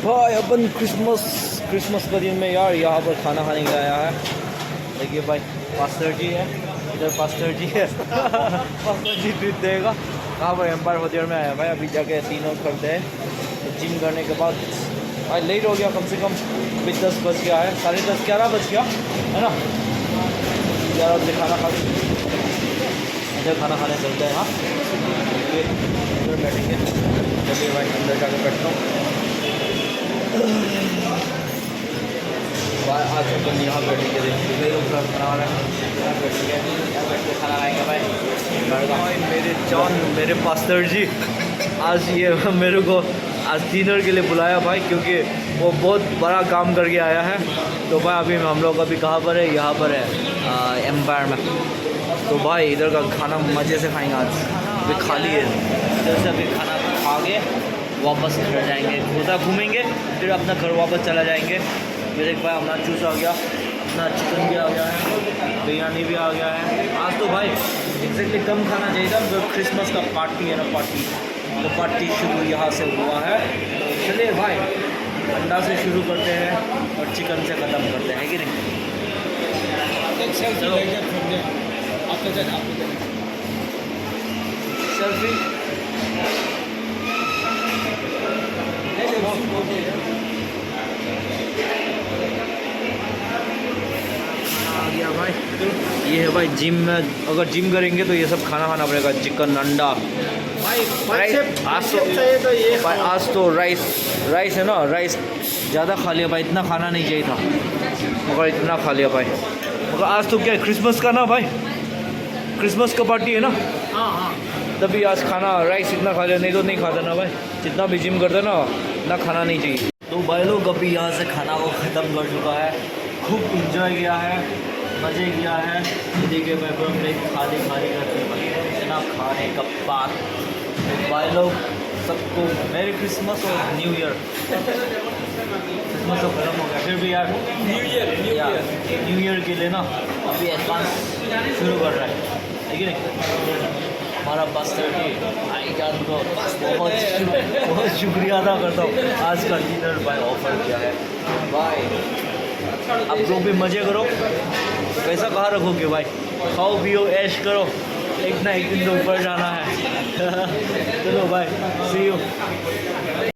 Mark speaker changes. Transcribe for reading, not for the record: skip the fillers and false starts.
Speaker 1: भाई अपन क्रिसमस का दिन में यार यहाँ पर खाना खाने के लिए आया है। देखिए भाई पास्टर जी है, इधर पास्टर जी है पास्टर जी ट्रीट देगा। कहाँ पर एम्पायर होटल में आया भाई, अभी जाके तीनों करते हैं। तो जिम करने के बाद भाई लेट हो गया, कम से कम अभी 10 बज गया है, 10:30 11 बज गया है ना। 11 बजे खाना खा इधर खाना खाने चलते हैं। हाँ इधर बैठेंगे, चलिए भाई अंदर जाके बैठता हूँ। आज अपन यहाँ बैठेंगे, देखिए खाना बैठेंगे, यहाँ बैठ के खाना खाएंगे भाई। मेरे जान मेरे पास्टर जी आज ये मेरे को आज डिनर के लिए बुलाया भाई, क्योंकि वो बहुत बड़ा काम करके आया है। तो भाई अभी हम लोग अभी कहाँ पर है, यहाँ पर है एम्पायर में। तो भाई इधर का खाना मज़े से खाएंगे आज, अभी खाली है। इधर से अभी खाना खा के वापस घर जाएंगे, थोड़ा घूमेंगे, फिर अपना घर वापस चला जाएंगे। फिर एक भाई अपना जूस आ गया, अपना चिकन भी आ गया है, बिरयानी भी आ गया है। आज तो भाई एग्जैक्टली कम खाना चाहिए था, जो क्रिसमस का पार्टी है ना, तो पार्टी शुरू यहाँ से हुआ है। चलिए भाई अंडा से शुरू करते हैं और चिकन से ख़त्म करते हैं, कि नहीं? सेल्फी आ गया भाई। ये है भाई जिम में, अगर जिम करेंगे तो ये सब खाना पड़ेगा, चिकन अंडा भाई। आज तो राइस है ना, राइस ज़्यादा खा लिया भाई, इतना खाना नहीं चाहिए था मगर इतना खा लिया भाई। मगर आज तो क्या है, क्रिसमस का ना भाई, क्रिसमस का पार्टी है ना। हाँ तभी आज खाना राइस इतना खा लिया, नहीं तो नहीं खाता ना भाई। जितना भी जिम करते ना इतना खाना नहीं चाहिए। तो भाई लोग अभी यहाँ से खाना वो ख़त्म कर चुका है, खूब इंजॉय किया है, मज़े किया है। देखिए मैं पूरा प्लेट खाली करते भाई, इतना खाने का बात। तो भाई लोग सबको मेरी क्रिसमस और न्यू ईयर। क्रिसमस तो खत्म हो गया, फिर भी यार न्यू ईयर के लिए ना अभी एडवांस शुरू कर रहा है कि नहीं। हमारा पास्टर जी भाई जान को बहुत शुक्रिया अदा करता हूँ, आज का डिनर भाई ऑफर किया है भाई। आप लोग भी मज़े करो, पैसा कहाँ रखोगे भाई, खाओ पियो ऐश करो, एक ना एक दिन तो ऊपर जाना है चलो भाई, सी यू।